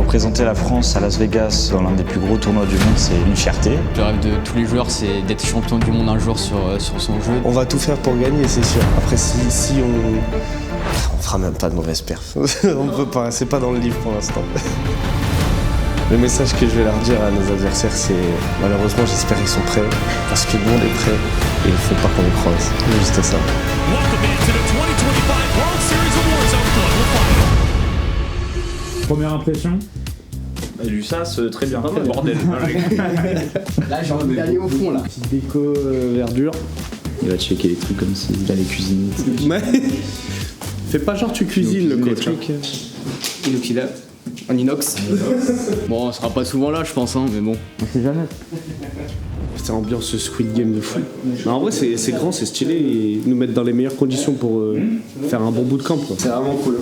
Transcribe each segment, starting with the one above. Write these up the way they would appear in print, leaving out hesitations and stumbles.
Représenter la France à Las Vegas dans l'un des plus gros tournois du monde, c'est une fierté. Le rêve de tous les joueurs, c'est d'être champion du monde un jour sur son jeu. On va tout faire pour gagner, c'est sûr. Après, si on fera même pas de mauvaise perf. On peut pas, c'est pas dans le livre pour l'instant. Le message que je vais leur dire à nos adversaires, c'est malheureusement, j'espère qu'ils sont prêts, parce que nous on est prêts et il faut pas qu'on les croise. C'est juste ça. Première impression? Du sas, très bien. Bordel. Là, j'ai envie d'aller au fond, là. Petite déco verdure. Il va checker les trucs comme s'il allait cuisiner. Mais fais pas genre tu cuisines le coach. Inoxydable. En inox. Bon, on sera pas souvent là, je pense, hein, mais bon. On sait jamais. C'est ambiance Squid Game de fou. Non, en vrai, c'est grand, c'est stylé. Et nous mettre dans les meilleures conditions pour faire un bon bout de camp. C'est vraiment cool.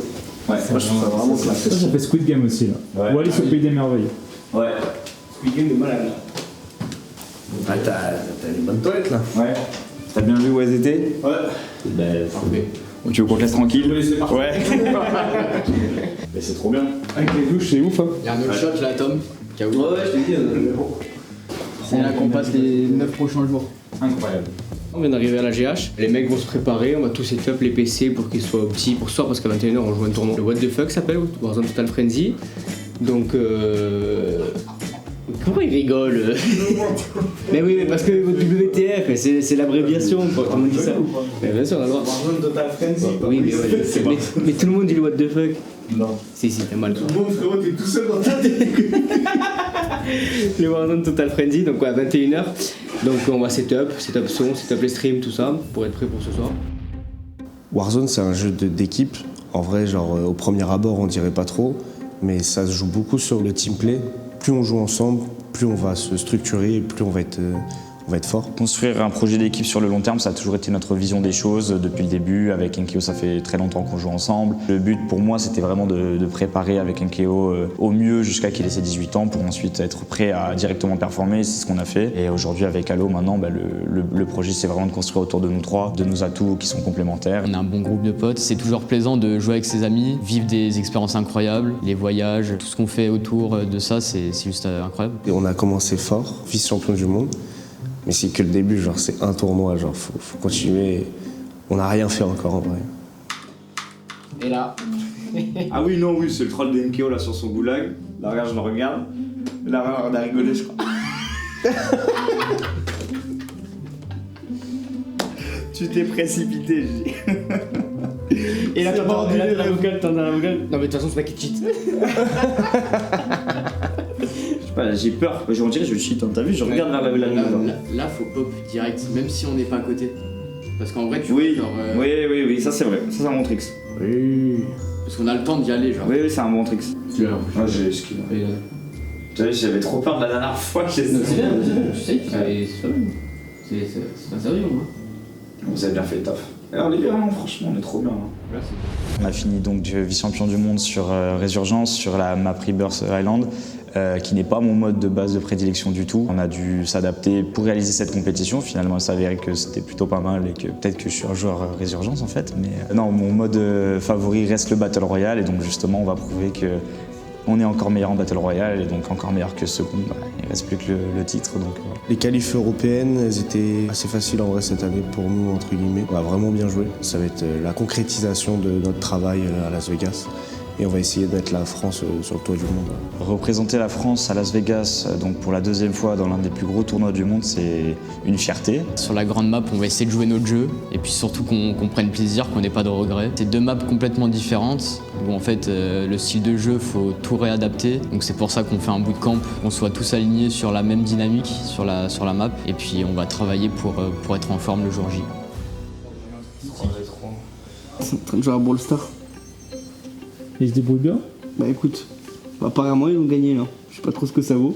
Ouais, moi je trouve ça vraiment classe. Ça fait Squid Game aussi, là. Ouais. Ou Alice au Pays des Merveilles. Ouais. Squid Game de malade. Ah, t'as les bonnes toilettes là. Ouais. T'as bien vu où elles étaient? Ouais. Ben, tu veux qu'on te laisse tranquille? Ouais. Mais c'est trop bien. Avec les douches, c'est ouf, hein. Il y a un autre shot là, Tom. Ouais, je t'ai dit. C'est là qu'on passe les 9 prochains jours. Incroyable. On vient d'arriver à la GH, les mecs vont se préparer, on va tout setup les PC pour qu'ils soient petits pour ce soir parce qu'à 21h on joue un tournoi. Le What the Fuck s'appelle, Warzone Total Frenzy. Donc Comment il rigole? Mais oui, mais parce que WTF, c'est l'abréviation, tout le monde dit ça. Mais bien sûr, on a le droit. Warzone Total Frenzy. Oui, mais tout le monde dit le What the Fuck. Non. Si, t'as mal. Tout le monde, frérot, t'es tout seul dans ta tête. Le Warzone Total Frenzy, donc ouais, à 21h. Donc on va setup son, setup les streams, tout ça, pour être prêt pour ce soir. Warzone, c'est un jeu d'équipe. En vrai, genre au premier abord, on dirait pas trop, mais ça se joue beaucoup sur le team play. Plus on joue ensemble, plus on va se structurer, plus on va être fort. Construire un projet d'équipe sur le long terme, ça a toujours été notre vision des choses depuis le début. Avec Nkeo, ça fait très longtemps qu'on joue ensemble. Le but pour moi, c'était vraiment de préparer avec Nkeo au mieux jusqu'à qu'il ait ses 18 ans pour ensuite être prêt à directement performer. C'est ce qu'on a fait. Et aujourd'hui, avec Halo, maintenant, le projet, c'est vraiment de construire autour de nous trois, de nos atouts qui sont complémentaires. On a un bon groupe de potes. C'est toujours plaisant de jouer avec ses amis, vivre des expériences incroyables, les voyages, tout ce qu'on fait autour de ça, c'est juste incroyable. Et on a commencé fort, vice-champion du monde. Mais c'est que le début, genre c'est un tournoi, genre faut continuer. On n'a rien fait encore en vrai. Et là. Ah oui, non, oui, c'est le troll de MKO là sur son goulag. Là, regarde, je le regarde. Là, on a rigolé, je crois. Tu t'es précipité, je dis. Et là, t'as la vocale, Non, mais de toute façon, c'est pas qui cheat. J'ai peur, on dirait que je cheat, hein. T'as vu, je regarde vers la Là, faut pop direct, même si on n'est pas à côté. Parce qu'en vrai, tu oui. vois, genre, Oui, ça c'est vrai, ça c'est un bon trick. Oui. Parce qu'on a le temps d'y aller, genre. Oui, c'est un bon trick. Ah, j'ai skill. Tu vois, j'avais trop peur de la dernière fois que j'ai C'est bien, tu sais, c'est pas mal. C'est pas sérieux, moi. Vous avez bien fait le taf. Alors les gars, franchement, on est trop bien. Hein. Merci. On a fini donc vice-champion du monde sur Résurgence, sur la map Rebirth Island, qui n'est pas mon mode de base de prédilection du tout. On a dû s'adapter pour réaliser cette compétition. Finalement, il s'avérait que c'était plutôt pas mal et que peut-être que je suis un joueur Résurgence en fait. Mais non, mon mode favori reste le Battle Royale et donc justement, on va prouver que on est encore meilleur en Battle Royale et donc encore meilleur que second. Il ne reste plus que le titre. Donc, Les qualifs européennes, elles étaient assez faciles en vrai cette année pour nous, entre guillemets. On a vraiment bien joué. Ça va être la concrétisation de notre travail à Las Vegas. Et on va essayer d'être la France sur le toit du monde. Représenter la France à Las Vegas, donc pour la deuxième fois dans l'un des plus gros tournois du monde, c'est une fierté. Sur la grande map, on va essayer de jouer notre jeu et puis surtout qu'on prenne plaisir, qu'on n'ait pas de regrets. C'est deux maps complètement différentes où en fait le style de jeu, faut tout réadapter. Donc c'est pour ça qu'on fait un bootcamp, qu'on soit tous alignés sur la même dynamique sur la map et puis on va travailler pour être en forme le jour J. C'est en train de jouer à Brawl Stars. Il se débrouille bien? Bah écoute, apparemment ils ont gagné là. Je sais pas trop ce que ça vaut.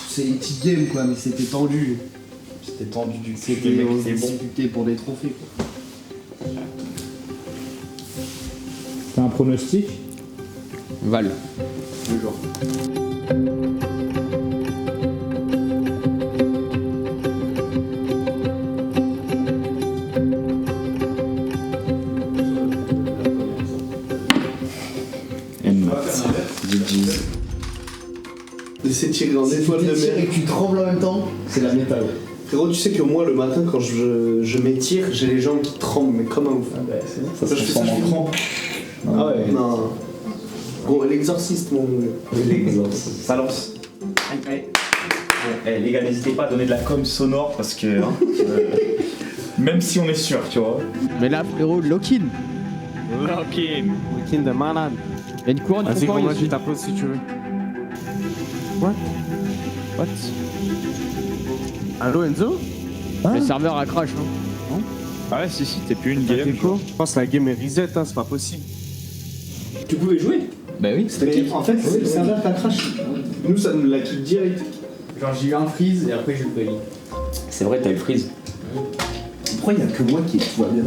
C'est une petite game quoi, mais c'était tendu. C'était tendu du cul. C'était disputé pour des trophées quoi. T'as un pronostic? Val. Toujours. GG's. De s'étirer en étoile de mer. Et que tu trembles en même temps, c'est la méthode. Frérot, tu sais que moi, le matin, quand je m'étire, j'ai les jambes qui tremblent, mais comme un ouf. Ça se transforme en crampe. Ah ouais. Non. Bon, l'exorciste, mon gars. L'exorciste. Ça lance. Allez. Bon, les gars, n'hésitez pas à donner de la com sonore parce que. Hein, même si on est sûr, tu vois. Mais là, frérot, lock-in. Week-end de malade. Il y a une couronne Vas-y, pour moi, je t'applaudis si tu veux. What? Allô, Enzo? Le serveur a crash, hein. Ah ouais, si, t'es plus une game. Je pense que la game est reset, hein, c'est pas possible. Tu pouvais jouer? Bah oui. Mais en fait, c'est le serveur qui a crash. Nous, ça nous l'a kick direct. Genre j'ai eu un freeze et après j'ai eu le C'est vrai, t'as eu le freeze. Pourquoi il y a que moi qui tout va bien?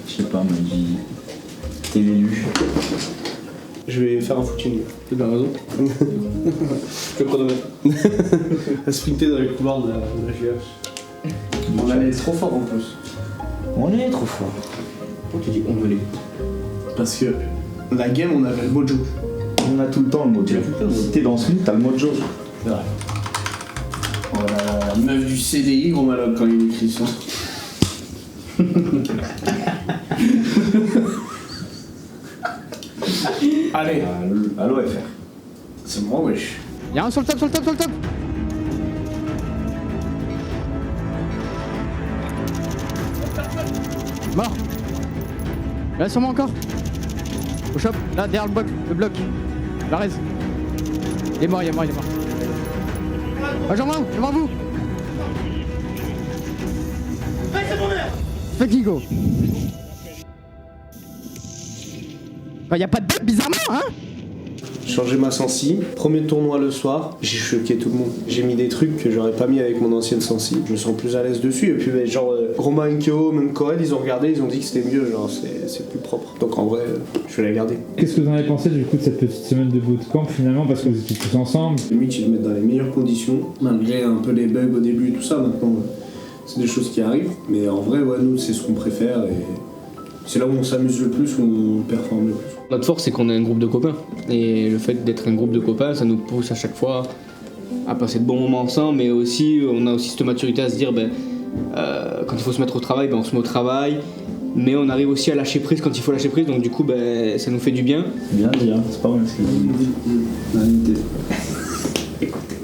Je sais pas, mais t'es l'élu. Je vais faire un footing. T'as bien raison. Je vais chronomètre. À sprinter dans les couloirs de la GH. On allait trop fort en plus. On est trop fort. On te dit on veut les. Parce que la game, on avait le mojo. On a tout le temps le mojo. Si t'es dans ce mood, t'as le mojo. C'est vrai. Oh la meuf du CDI, gros malade, quand il écrit ça. Allez, Allo FR. c'est moi, wesh. Y'a un sur le top. Mort. Là sur moi encore. Au shop, là derrière le bloc. La raise. Il est mort. Ah, j'en vois vous. Fucking go. Bah, y'a pas de bug bizarrement, hein? Changé ma sensi. Premier tournoi le soir, j'ai choqué tout le monde. J'ai mis des trucs que j'aurais pas mis avec mon ancienne sensi. Je me sens plus à l'aise dessus. Et puis, bah, genre, Romain Nkeo, même Corel, ils ont regardé, ils ont dit que c'était mieux. Genre, c'est plus propre. Donc, en vrai, je vais la garder. Qu'est-ce que vous en avez pensé du coup de cette petite semaine de bootcamp finalement, parce que vous étiez tous ensemble? Limite, ils le mettent dans les meilleures conditions, malgré un peu les bugs au début et tout ça. Maintenant, c'est des choses qui arrivent. Mais en vrai, ouais, nous, c'est ce qu'on préfère. Et c'est là où on s'amuse le plus, où on performe le plus. Notre force, c'est qu'on est un groupe de copains. Et le fait d'être un groupe de copains, ça nous pousse à chaque fois à passer de bons moments ensemble, mais aussi, on a aussi cette maturité à se dire, quand il faut se mettre au travail, on se met au travail, mais on arrive aussi à lâcher prise quand il faut lâcher prise, donc du coup, ça nous fait du bien. Bien dit, hein. C'est pas mal ce que vous dites. Écoutez.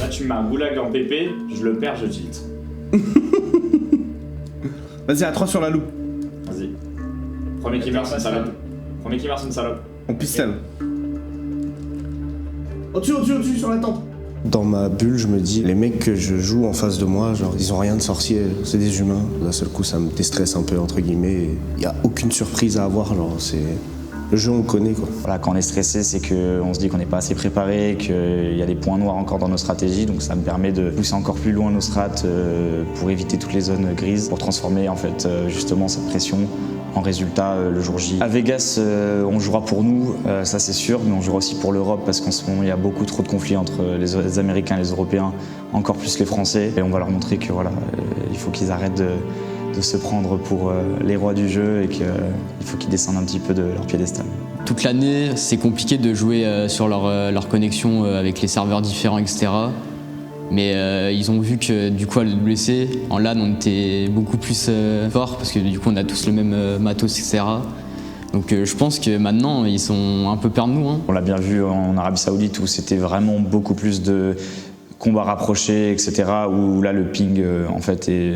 Là, tu mets un goulag en PP, je le perds, je tilt. Vas-y, à 3 sur la loupe. Vas-y. Premier qui meurt, c'est une salope. On pistole. Au-dessus, sur la tente. Dans ma bulle, je me dis, les mecs que je joue en face de moi, genre, ils ont rien de sorcier, c'est des humains. D'un seul coup, ça me déstresse un peu, entre guillemets. Il y a aucune surprise à avoir, genre, c'est... Le jeu, on le connaît, quoi. Voilà, quand on est stressé, c'est qu'on se dit qu'on n'est pas assez préparé, qu'il y a des points noirs encore dans nos stratégies, donc ça me permet de pousser encore plus loin nos strats pour éviter toutes les zones grises, pour transformer en fait justement cette pression en résultat le jour J. À Vegas, on jouera pour nous, ça c'est sûr, mais on jouera aussi pour l'Europe parce qu'en ce moment il y a beaucoup trop de conflits entre les Américains et les Européens, encore plus les Français, et on va leur montrer que voilà, il faut qu'ils arrêtent de se prendre pour les rois du jeu et qu'il faut qu'ils descendent un petit peu de leur piédestal. Toute l'année, c'est compliqué de jouer sur leur connexion avec les serveurs différents, etc. Mais ils ont vu que du coup à le WC, en LAN, on était beaucoup plus fort parce que du coup on a tous le même matos, etc. Donc je pense que maintenant ils sont un peu peur de nous. Hein. On l'a bien vu en Arabie Saoudite où c'était vraiment beaucoup plus de combats rapprochés, etc. Où là le ping en fait est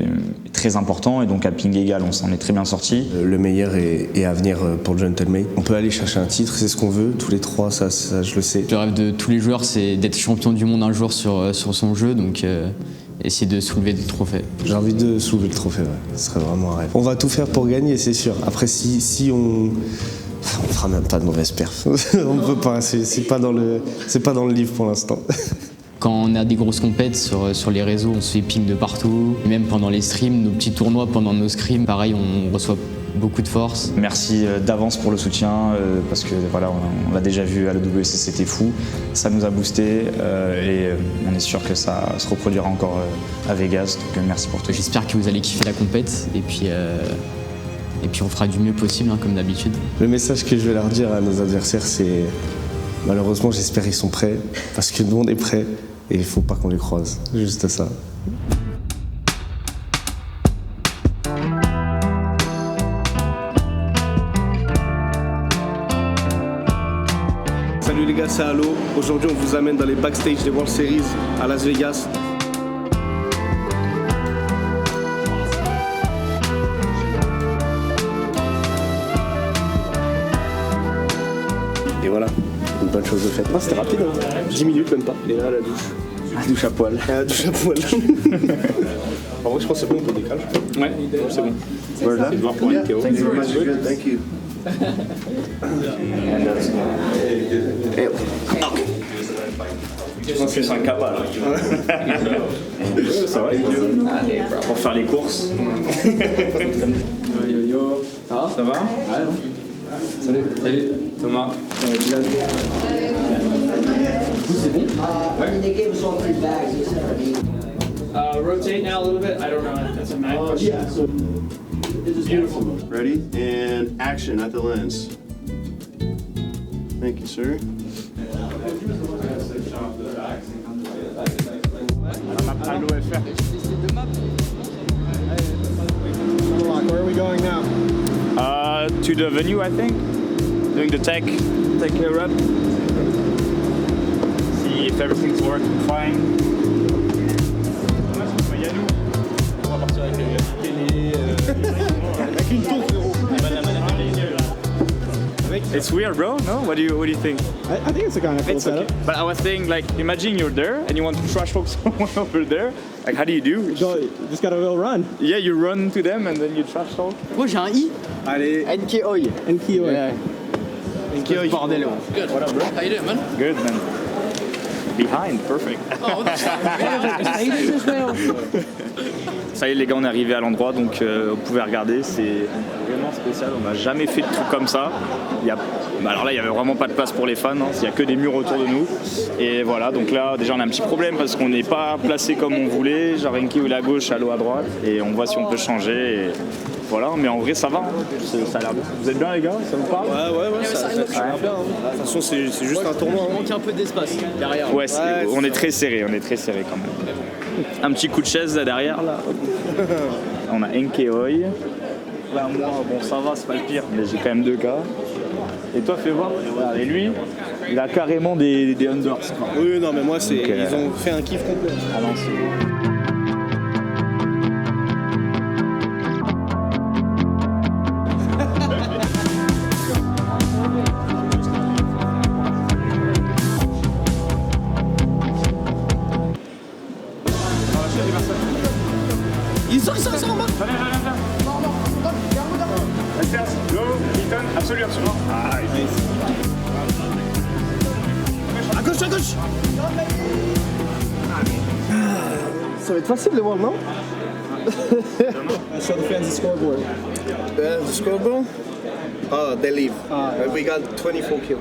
très important et donc à ping égal on s'en est très bien sorti. Le meilleur est à venir pour Gentlemate. On peut aller chercher un titre, c'est ce qu'on veut, tous les trois, ça je le sais. Le rêve de tous les joueurs c'est d'être champion du monde un jour sur son jeu, donc essayer de soulever des trophées. J'ai envie de soulever le trophée, ouais. Ce serait vraiment un rêve. On va tout faire pour gagner, c'est sûr. Après si on fera même pas de mauvaise perf. On peut pas, c'est pas dans le livre pour l'instant. Quand on a des grosses compètes sur les réseaux, on se fait ping de partout. Et même pendant les streams, nos petits tournois, pendant nos scrims, pareil, on reçoit beaucoup de force. Merci d'avance pour le soutien, parce que voilà, on l'a déjà vu à l'AWC, c'était fou. Ça nous a boosté et on est sûr que ça se reproduira encore à Vegas. Donc merci pour tout. J'espère que vous allez kiffer la compète et puis Et puis on fera du mieux possible, hein, comme d'habitude. Le message que je vais leur dire à nos adversaires, c'est malheureusement, j'espère qu'ils sont prêts, parce que nous on est prêts et il faut pas qu'on les croise. Juste ça. Salut les gars, c'est Allo. Aujourd'hui, on vous amène dans les backstage des World Series à Las Vegas. Et voilà, une bonne chose de faite. Ah, c'était rapide, hein. 10 minutes même pas. Et là, la douche. Douche à poil. La douche à poil. En vrai, je pense que c'est bon, on peut décaler. Ouais, c'est bon. Voilà. C'est devoir pour NKO. Thank you very much. Thank you. Je pense que c'est un cabal. Ça va, pour faire les courses. Yo yo. Ça va? Salut. Salut. Thomas. C'est bon? Rotate now a little bit. I don't know. That's a mag question. Yeah. So this is beautiful. Ready? And action at the lens. Thank you, sir. Where are we going now? To the venue, I think. Doing the tech rep. See if everything's working fine. It's weird, bro. No? What do you think? I think it's a kind of cool setup. Okay. But I was saying, like, imagine you're there and you want to trash talk someone over there. Like, how do you do? You just gotta go run. Yeah, you run to them and then you trash talk. Moi j'ai un I. Allez. NKOI. NKOI. Yeah. NKOI. Bordel. Good. What up, bro? How you doing, man? Good, man. Behind, perfect. Oh, that's Ça y est les gars, on est arrivé à l'endroit, donc vous pouvez regarder, c'est vraiment spécial, on n'a jamais fait de truc comme ça. Alors là il n'y avait vraiment pas de place pour les fans, hein. Il n'y a que des murs autour de nous. Et voilà, donc là déjà on a un petit problème parce qu'on n'est pas placé comme on voulait, genre Enki ou à gauche, Allo à droite, et on voit si on peut changer. Et voilà, mais en vrai ça va, hein. Ça a l'air bien. Vous êtes bien les gars, ça vous parle? Ouais, ça a l'air bien. De toute façon c'est juste un tournoi. Il manque un peu d'espace derrière. Ouais, on est très serré quand même. Un petit coup de chaise là derrière là. On a NKOI. Là moi bon ça va, c'est pas le pire, mais j'ai quand même 2 cas. Et toi fais voir. Et lui, il a carrément des unders. Oui non mais moi c'est. Donc, ils ont fait un kiff complet. À l'ancienne. Ils sont en bas. Go, Ethan, absolument. Ah, À gauche. Ça va être facile de voir, non? Show the fans the scoreboard. The scoreboard? Oh, they leave. We got 24 kills.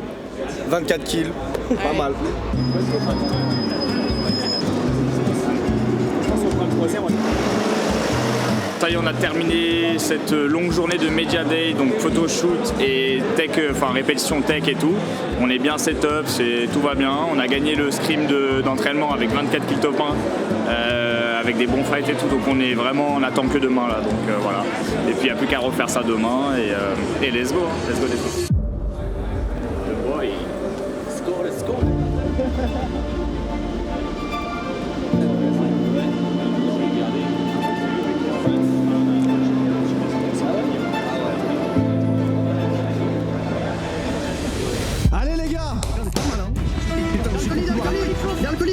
24 kills. Pas mal. Ça y est, on a terminé cette longue journée de Media Day, donc photoshoot et tech, enfin répétition tech et tout. On est bien setup, tout va bien. On a gagné le scrim d'entraînement avec 24 kills top 1, avec des bons fights et tout. Donc on attend que demain là. Donc voilà. Et puis il n'y a plus qu'à refaire ça demain et let's go. Let's go les filles. The boy. Let's go.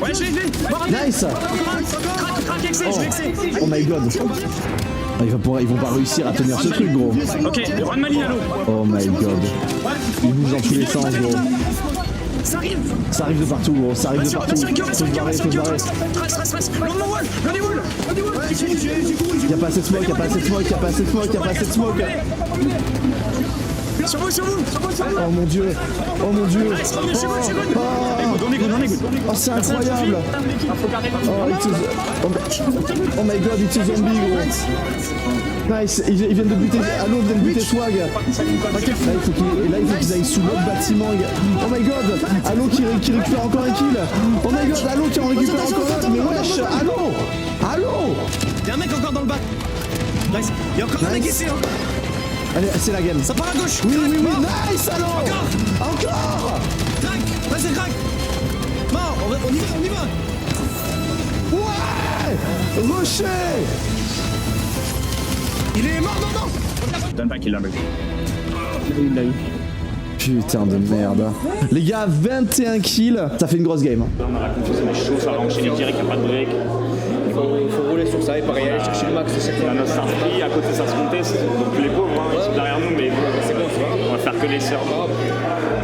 Ouais, je l'ai. Nice. Oh my god. Ils vont pas réussir à tenir ce truc, gros. Ok, run Mali à l'eau. Oh my god. Ils bougent dans tous les sens, gros. Ça arrive de partout, gros. Ça arrive de partout. Faut se barrer. Y'a pas assez de smoke. Oh mon dieu. Oh mon dieu. Oh, c'est incroyable. Oh my god, it's a zombie gros. Nice, ils viennent de buter. Allo vient de buter Swag. Là il faut qu'ils aillent sous l'autre bâtiment. Oh my god, Allo qui récupère encore un kill. Oh my god, Allo qui en récupère encore un. Mais wesh, Allo. Y'a un mec encore dans le bac. Nice. Y'a encore un mec ici. Allez, c'est la game. Ça part à gauche. Oui. Nice, Allo. Encore. Crac. Vas-y, crac. Mort. On y va. Ouais. Rocher. Il est mort, non. Donne pas qu'il l'a eu. Il l'a eu. Putain de merde. Les gars, 21 kills. Ça fait une grosse game. On a la confiance, on est chaud, ça va enchaîner direct, il n'y a pas de break. Il faut rouler sur ça et pareil, aller chercher le max. On a notre sartri, à côté ça se comptait, donc les pauvres, ils sont derrière nous, mais c'est bon, ça va. on va faire que les sœurs.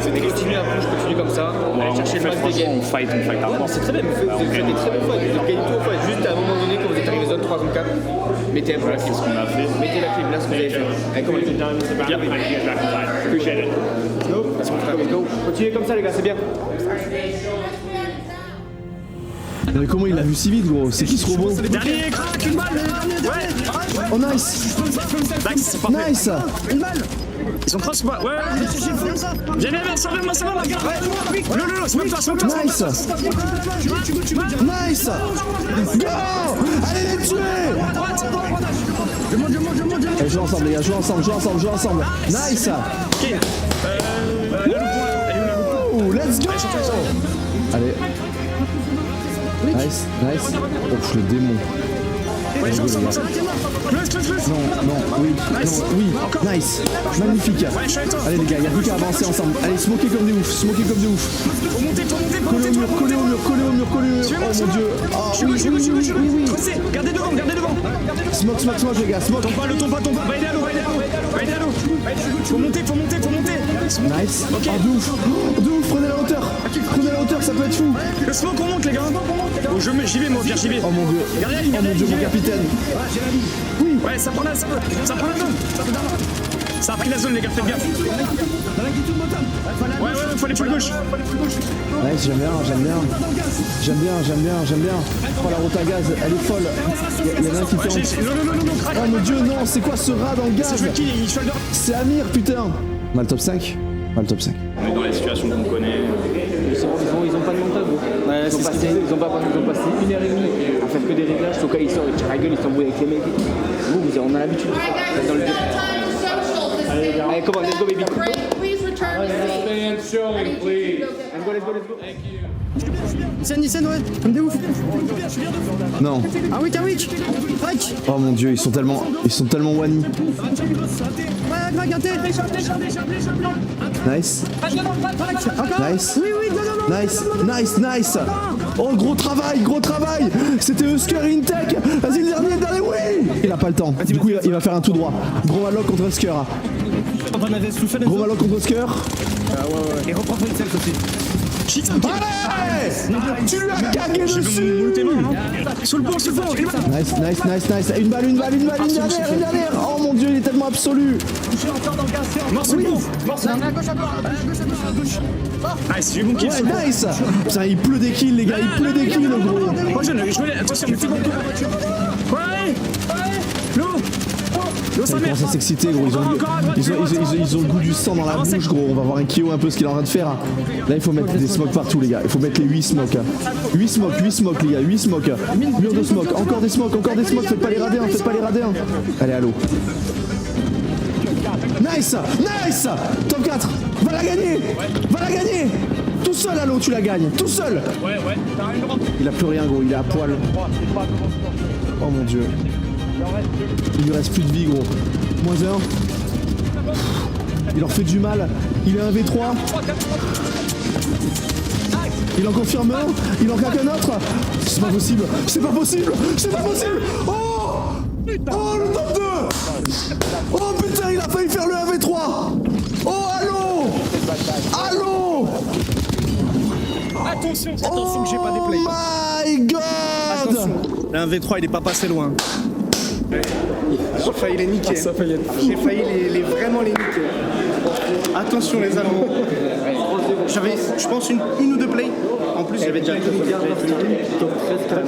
Continue à push, continue comme ça. Aller chercher le max des games. On fight à Non, c'est très bien, vous faites des très bons fights. Vous gagnez tout au fight. Juste à un moment donné, quand vous êtes arrivé zone 3, zone 4, mettez un peu la clé. ce qu'on a fait. Mettez la clé, là, ce que vous avez fait. Allez, comment Let's go. Continuez comme ça, les gars, c'est bien. Mais comment il l'a vu si vite gros? C'est qui ce robot? Dernier, crack, une balle. Ouais. Oh nice. Nice. Une balle. Ils sont cross ou pas? Ouais. Viens, ça va, la gars. Le, c'est même toi, Nice. Nice. Go. Allez les tuer. Allez, jouez ensemble les gars, jouez ensemble. Nice. Ok. Let's go. Allez. Nice. Oh, le démon. Oui. Nice. Magnifique. Allez les gars, il n'y a plus qu'à avancer ensemble. Allez, smoker comme des ouf. Faut monter. Collez au mur. Oh mon dieu. Oui. Gardez devant. Smoke les gars, smoke. Tombe pas. Va aider à l'eau. Faut monter. Nice. Ok. Oh, de ouf, prenez la hauteur, ça peut être fou. Le smoke, on monte les gars. Oh, j'y vais moi, Pierre, j'y vais. Oh mon dieu. Mon capitaine. Oui. Ouais, ça prend la zone. Ça a pris la zone les gars, faites gaffe. Ouais, faut aller pour le gauche. Nice, j'aime bien. Oh la route à gaz, elle est folle. Il y en a un qui tente. Non, Oh mon dieu, non, c'est quoi ce rat dans le gaz? C'est Amir, putain. On a le top 5. On est dans la situation qu'on connaît. Ils ont pas de mental, gros. Ils ont passé 1h30 à faire que des réglages. Au cas ils sortent, ils tirent la gueule, ils s'embrouillent avec les mecs. On a l'habitude de faire dans le jeu. Allez, come on, let's go baby. Stand showing, please. Let's go. Nissen, ouais, comme des ouf. Non. Ah oui, Kawick. Crac. Oh mon dieu, ils sont tellement wani. Ouais, crac, un T. Nice. Encore. Nice. Oui, non. Nice. Oh, gros travail. C'était Husker Intech. Vas-y, le dernier, oui. Il a pas le temps. Du coup, il va faire un tout droit. Gros Maloc contre Husker. Gros Maloc contre Husker. Et reprends une self aussi. Allez. Tu lui as cagué dessus. Sous le pont. Nice. Une balle, une dernière. Oh mon dieu, il est tellement absolu. Morceau. Nice, j'ai eu mon kill. Ouais, nice. Putain, il pleut des kills, les gars, le gros. Moi, attention, le petit bon. Ouais. L'eau, Ça commence à s'exciter, gros. Ils ont le goût du sang dans la bouche, gros. On va voir un Kyo un peu ce qu'il est en train de faire. Là, il faut mettre des smokes partout, les gars. Il faut mettre les 8 smokes. 8 smokes, les gars. 8 smokes. Mur de smoke. Encore des smokes. Faites pas les radins. Allez, allô. Nice. Top 4. Va la gagner. Tout seul, Allo, tu la gagnes. Tout seul. Ouais. Il a plus rien, gros. Il est à poil. Oh mon dieu. Il lui reste plus de vie, gros. -1. Il leur fait du mal. Il est 1v3. Il en confirme un. Il en claque un autre. C'est pas possible. Oh, le top 2. Oh putain, il a failli faire le 1v3. Oh, Allo. Attention que j'ai pas des plays. Oh my god. Attention. Le 1v3, il est pas passé loin. J'ai failli les niquer. J'ai failli vraiment les niquer. Attention les Allemands. J'avais, je pense, une ou deux plays. En plus, j'avais déjà tout.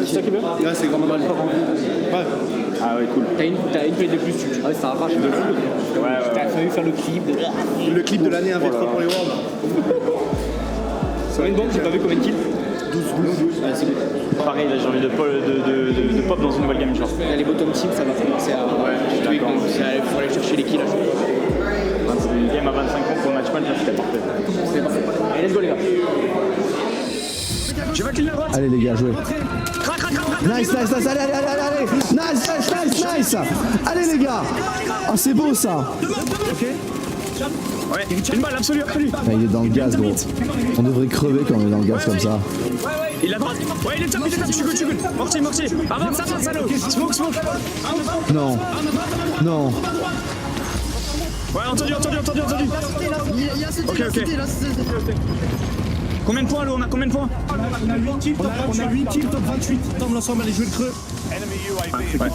C'est ça qui est bien. Là, c'est vraiment mal. Ouais. Ah ouais, cool. T'as une play de plus, ah ouais, ça arrache de fou. T'as fallu faire le clip. Le clip de l'année 1v3 pour les Worlds. C'est une bombe, j'ai pas vu combien de kills. 12. Ouais, c'est bon. Pareil, là, j'ai envie de pop dans une nouvelle game, genre. Là, les bottom teams, ça va commencer à. Ouais, je suis d'accord. Il faut aller chercher les kills à chaque fois. Une game à 25 points pour le match point, c'était parfait. C'est parfait. Allez, let's go, les gars. Je vais clean la droite. Allez les gars, jouez. Nice, allez, nice. Allez les gars. Ah c'est beau ça. Ok. Ouais, une balle absolue. Ah, il est dans le gaz gros. On devrait crever quand on est dans le gaz comme ça. Il a droite. Ouais, il est top. Je suis good. Mortier. Avance, salaud. Smoke. Non. Ouais, entendu. Ok. Combien de points, Lou? On a combien de points? On a 8 kills, top 28. Tombe l'ensemble, allez jouer le creux. Ouais,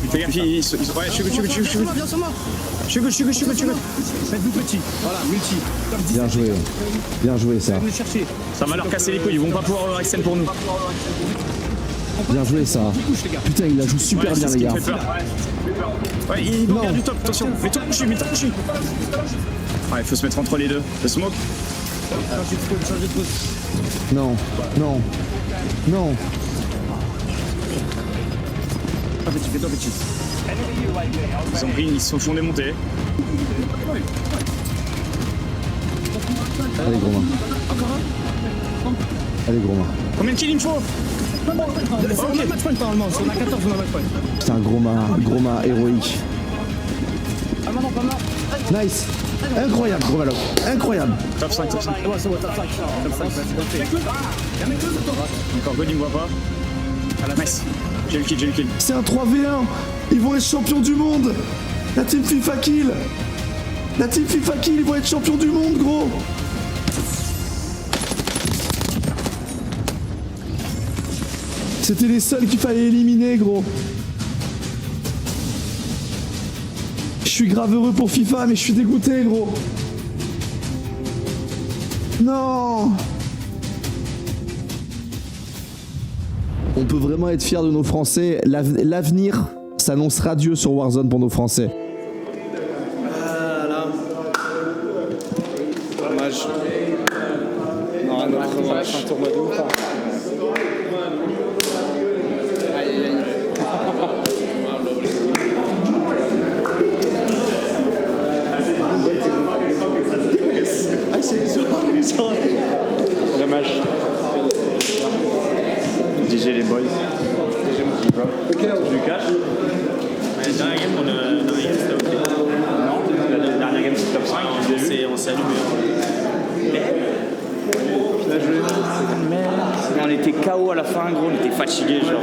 fais gaffe, ouais, je suis good. Faites-vous petit. Voilà, multi. Bien joué ça. Ça va leur casser les couilles, ils vont pas pouvoir extend pour nous. Bien joué ça. Putain, il la joue super bien les gars. Ouais, ils vont faire du top, attention. Mets-toi couché. Ouais, il faut se mettre entre les deux. Le smoke. Changer de pose. Non. Fais-toi petit. Ils se font démonter. Allez gros main. Combien de kills il me faut? On a match point normalement, on a 14, on a match point. Putain, gros main héroïque. Nice. Incroyable, gros Valo. Incroyable. Top 5. Ouais, c'est bon, top 5. Encore God, il me voit pas. Nice. J'ai le kill. C'est un 3v1. Ils vont être champions du monde. La team FIFA Kill, ils vont être champions du monde, gros. C'était les seuls qu'il fallait éliminer, gros. Je suis grave heureux pour FIFA, mais je suis dégoûté, gros. Non. On peut vraiment être fiers de nos Français. L'avenir s'annonce radieux sur Warzone pour nos Français. Voilà. Dommage. Non, notre revanche. Un tournoi de ouf. Dommage. DJ les boys. Ok, je lui cache. La dernière game, c'était ok. Non, la dernière game c'était top 5. On s'est allumé. On était KO à la fin, gros, on était fatigués, genre.